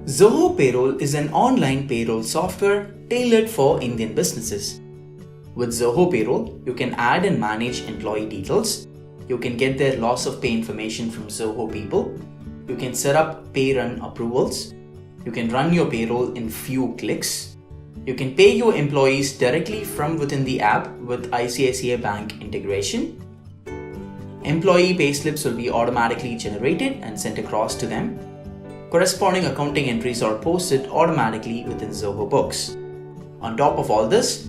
Zoho Payroll is an online payroll software tailored for Indian businesses. With Zoho Payroll, you can add and manage employee details. You can get their loss of pay information from Zoho people. You can set up pay run approvals. You can run your payroll in few clicks. You can pay your employees directly from within the app with ICICI Bank integration. Employee payslips will be automatically generated and sent across to them. Corresponding accounting entries are posted automatically within Zoho Books. On top of all this,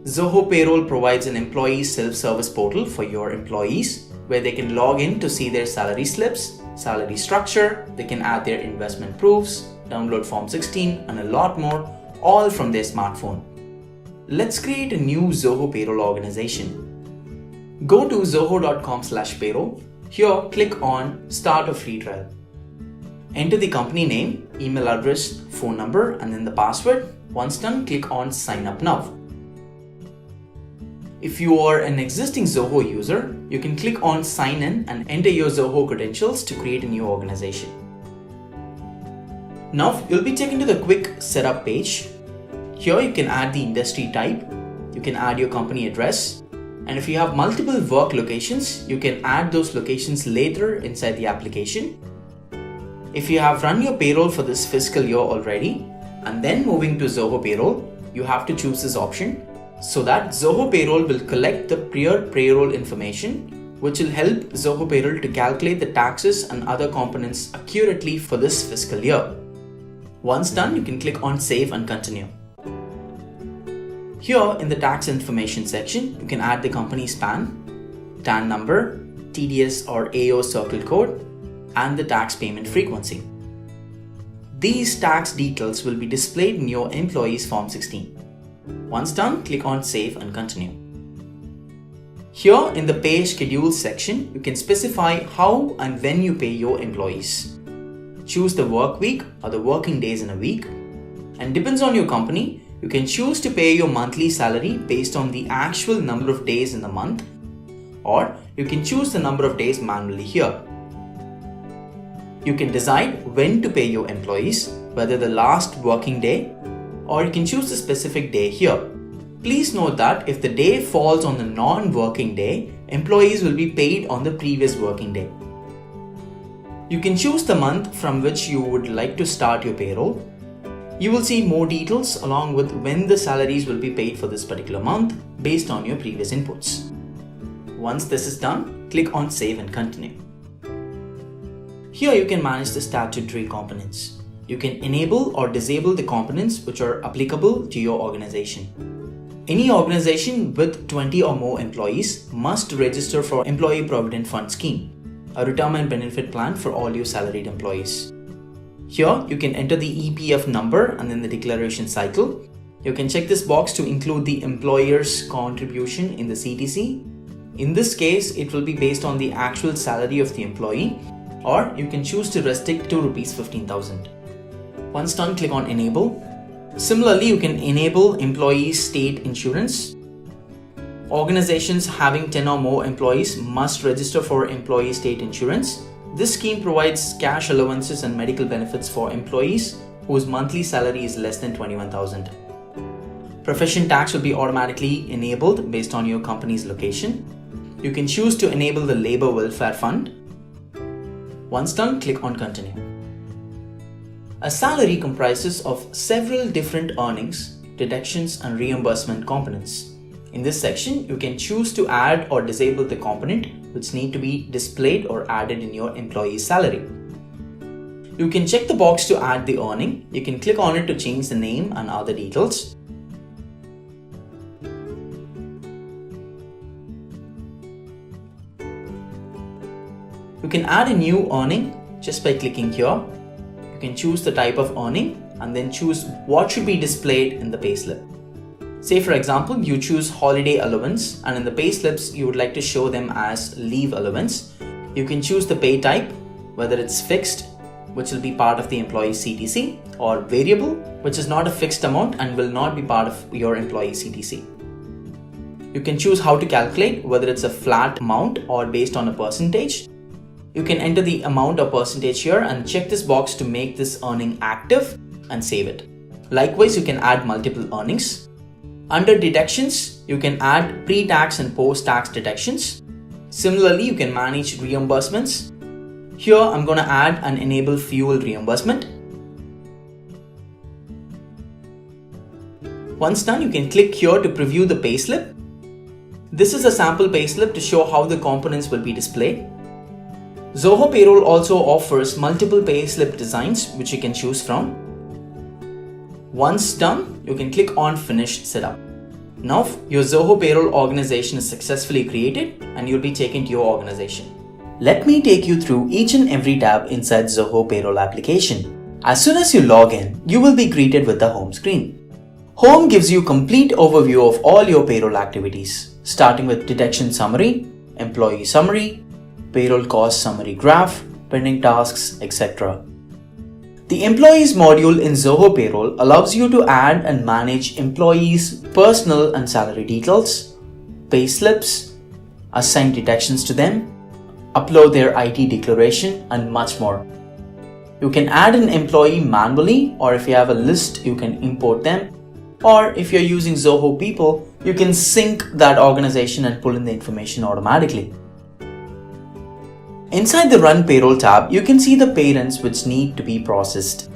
Zoho Payroll provides an employee self-service portal for your employees where they can log in to see their salary slips, salary structure, they can add their investment proofs, download Form 16 and a lot more, all from their smartphone. Let's create a new Zoho Payroll organization. Go to zoho.com/payroll. Here, click on Start a Free Trial. Enter the company name, email address, phone number, and then the password. Once done, click on Sign Up Now. If you are an existing Zoho user, you can click on Sign In and enter your Zoho credentials to create a new organization. Now, you'll be taken to the quick setup page. Here you can add the industry type, you can add your company address, and if you have multiple work locations, you can add those locations later inside the application. If you have run your payroll for this fiscal year already, and then moving to Zoho Payroll, you have to choose this option so that Zoho Payroll will collect the prior payroll information, which will help Zoho Payroll to calculate the taxes and other components accurately for this fiscal year. Once done, you can click on Save and Continue. Here in the tax information section, you can add the company's PAN, TAN number, TDS or AO circle code, and the tax payment frequency. These tax details will be displayed in your employee's Form 16. Once done, click on Save and Continue. Here in the Pay Schedule section, you can specify how and when you pay your employees. Choose the work week or the working days in a week, and depends on your company, you can choose to pay your monthly salary based on the actual number of days in the month, or you can choose the number of days manually here. You can decide when to pay your employees, whether the last working day, or you can choose the specific day here. Please note that if the day falls on the non-working day, employees will be paid on the previous working day. You can choose the month from which you would like to start your payroll. You will see more details along with when the salaries will be paid for this particular month based on your previous inputs. Once this is done, click on Save and Continue. Here you can manage the statutory components. You can enable or disable the components which are applicable to your organization. Any organization with 20 or more employees must register for Employee Provident Fund Scheme, a retirement benefit plan for all your salaried employees. Here you can enter the EPF number and then the declaration cycle. You can check this box to include the employer's contribution in the CTC. In this case, it will be based on the actual salary of the employee, or you can choose to restrict to ₹15,000. Once done, click on Enable. Similarly, you can enable employee state insurance. Organizations having 10 or more employees must register for employee state insurance. This scheme provides cash allowances and medical benefits for employees whose monthly salary is less than $21,000. Profession tax will be automatically enabled based on your company's location. You can choose to enable the Labor Welfare Fund. Once done, click on Continue. A salary comprises of several different earnings, deductions, and reimbursement components. In this section, you can choose to add or disable the component which need to be displayed or added in your employee's salary. You can check the box to add the earning. You can click on it to change the name and other details. You can add a new earning just by clicking here. You can choose the type of earning and then choose what should be displayed in the payslip. Say for example, you choose holiday allowance and in the payslips you would like to show them as leave allowance. You can choose the pay type, whether it's fixed, which will be part of the employee's CTC, or variable, which is not a fixed amount and will not be part of your employee's CTC. You can choose how to calculate, whether it's a flat amount or based on a percentage. You can enter the amount or percentage here and check this box to make this earning active and save it. Likewise, you can add multiple earnings. Under deductions, you can add pre-tax and post-tax deductions. Similarly, you can manage reimbursements. Here, I'm going to add and enable fuel reimbursement. Once done, you can click here to preview the payslip. This is a sample payslip to show how the components will be displayed. Zoho Payroll also offers multiple payslip designs which you can choose from. Once done, you can click on Finish Setup. Now, your Zoho Payroll organization is successfully created and you'll be taken to your organization. Let me take you through each and every tab inside Zoho Payroll application. As soon as you log in, you will be greeted with the home screen. Home gives you complete overview of all your payroll activities, starting with deduction summary, employee summary, payroll cost summary graph, pending tasks, etc. The Employees module in Zoho Payroll allows you to add and manage employees' personal and salary details, pay slips, assign deductions to them, upload their IT declaration, and much more. You can add an employee manually, or if you have a list, you can import them. Or if you're using Zoho People, you can sync that organization and pull in the information automatically. Inside the Run Payroll tab, you can see the parents which need to be processed.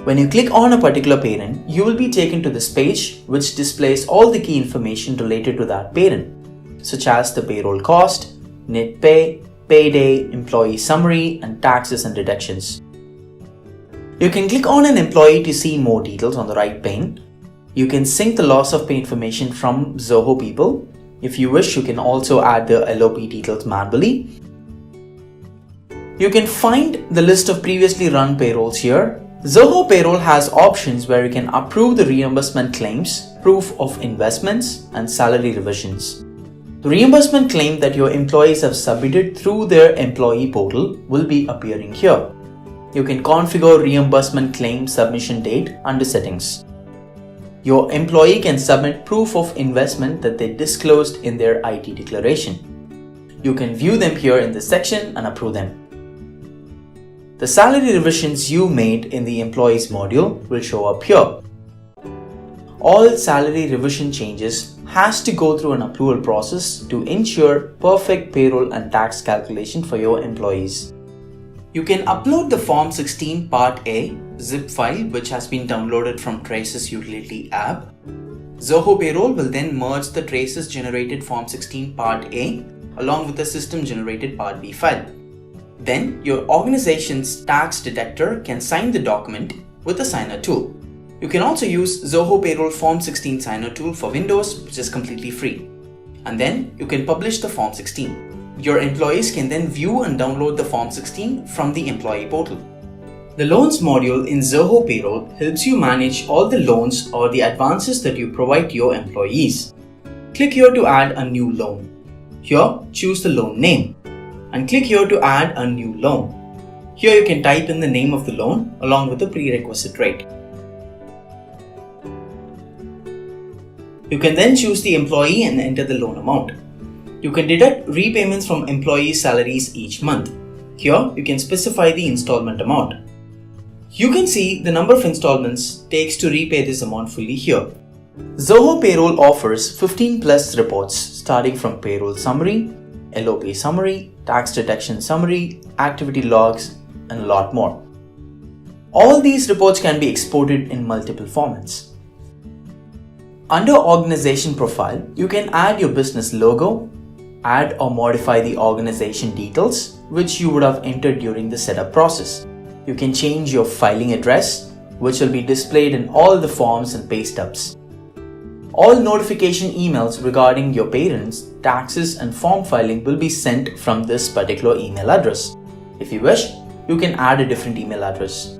When you click on a particular parent, you will be taken to this page which displays all the key information related to that parent, such as the payroll cost, net pay, payday, employee summary, and taxes and deductions. You can click on an employee to see more details on the right pane. You can sync the loss of pay information from Zoho People. If you wish, you can also add the LOP details manually. You can find the list of previously run payrolls here. Zoho Payroll has options where you can approve the reimbursement claims, proof of investments, and salary revisions. The reimbursement claim that your employees have submitted through their employee portal will be appearing here. You can configure reimbursement claim submission date under settings. Your employee can submit proof of investment that they disclosed in their IT declaration. You can view them here in this section and approve them. The salary revisions you made in the Employees module will show up here. All salary revision changes has to go through an approval process to ensure perfect payroll and tax calculation for your employees. You can upload the Form 16 Part A zip file which has been downloaded from Traces Utility app. Zoho Payroll will then merge the Traces generated Form 16 Part A along with the system generated Part B file. Then your organization's tax deductor can sign the document with the signer tool. You can also use Zoho Payroll Form 16 signer tool for Windows, which is completely free. And then you can publish the Form 16. Your employees can then view and download the Form 16 from the employee portal. The Loans module in Zoho Payroll helps you manage all the loans or the advances that you provide to your employees. Click here to add a new loan. Here, choose the loan name. And click here to add a new loan. Here you can type in the name of the loan along with the prerequisite rate. You can then choose the employee and enter the loan amount. You can deduct repayments from employee salaries each month. Here you can specify the installment amount. You can see the number of installments takes to repay this amount fully here. Zoho Payroll offers 15 plus reports starting from payroll summary, LOP summary, tax deduction summary, activity logs, and a lot more. All these reports can be exported in multiple formats. Under Organization Profile, you can add your business logo, add or modify the organization details which you would have entered during the setup process. You can change your filing address, which will be displayed in all the forms and pay stubs. All notification emails regarding your parents, taxes, and form filing will be sent from this particular email address. If you wish, you can add a different email address.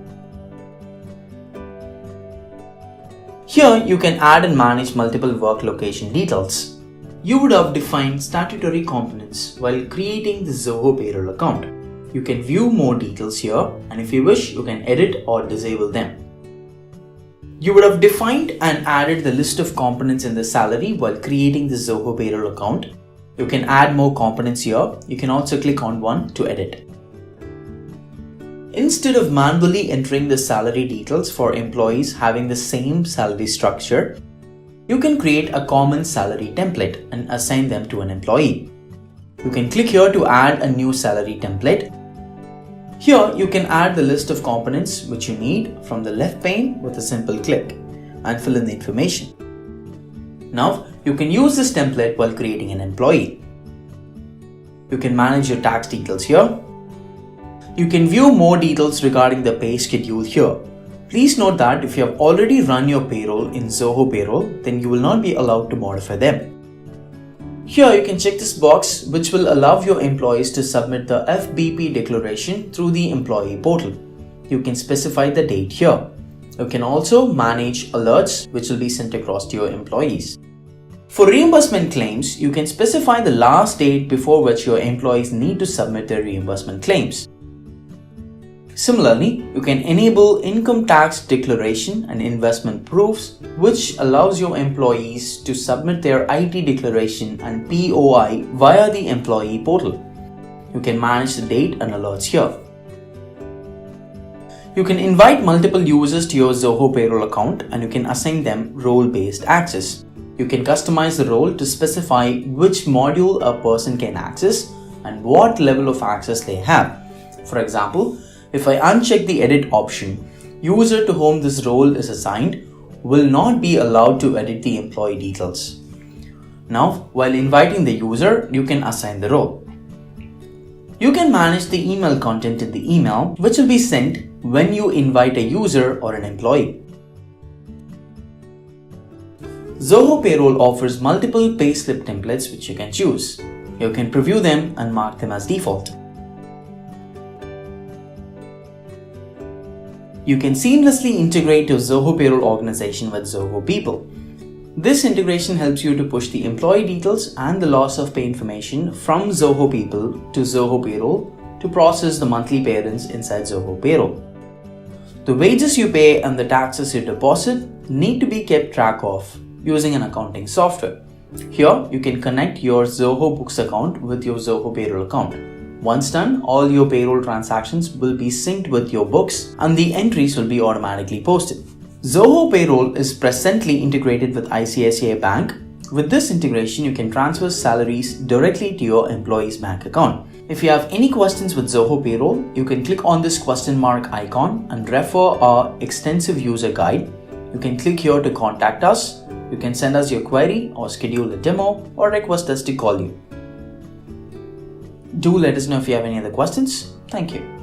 Here, you can add and manage multiple work location details. You would have defined statutory components while creating the Zoho Payroll account. You can view more details here, and if you wish, you can edit or disable them. You would have defined and added the list of components in the salary while creating the Zoho Payroll account. You can add more components here. You can also click on one to edit. instead of manually entering the salary details for employees having the same salary structure, you can create a common salary template and assign them to an employee. You can click here to add a new salary template. Here you can add the list of components which you need from the left pane with a simple click and fill in the information. Now you can use this template while creating an employee. You can manage your tax details here. You can view more details regarding the pay schedule here. Please note that if you have already run your payroll in Zoho Payroll, then you will not be allowed to modify them. Here you can check this box which will allow your employees to submit the FBP declaration through the employee portal. You can specify the date here. You can also manage alerts which will be sent across to your employees. For reimbursement claims, you can specify the last date before which your employees need to submit their reimbursement claims. Similarly, you can enable income tax declaration and investment proofs, which allows your employees to submit their IT declaration and POI via the employee portal. You can manage the date and alerts here. You can invite multiple users to your Zoho Payroll account and you can assign them role-based access. You can customize the role to specify which module a person can access and what level of access they have. For example, if I uncheck the edit option, user to whom this role is assigned will not be allowed to edit the employee details. Now, while inviting the user, you can assign the role. You can manage the email content in the email, which will be sent when you invite a user or an employee. Zoho Payroll offers multiple payslip templates which you can choose. You can preview them and mark them as default. You can seamlessly integrate your Zoho Payroll organization with Zoho People. This integration helps you to push the employee details and the loss of pay information from Zoho People to Zoho Payroll to process the monthly payments inside Zoho Payroll. The wages you pay and the taxes you deposit need to be kept track of using an accounting software. Here, you can connect your Zoho Books account with your Zoho Payroll account. Once done, all your payroll transactions will be synced with your books and the entries will be automatically posted. Zoho Payroll is presently integrated with ICICI Bank. With this integration, you can transfer salaries directly to your employee's bank account. If you have any questions with Zoho Payroll, you can click on this question mark icon and refer our extensive user guide. You can click here to contact us. You can send us your query or schedule a demo or request us to call you. Do let us know if you have any other questions. Thank you.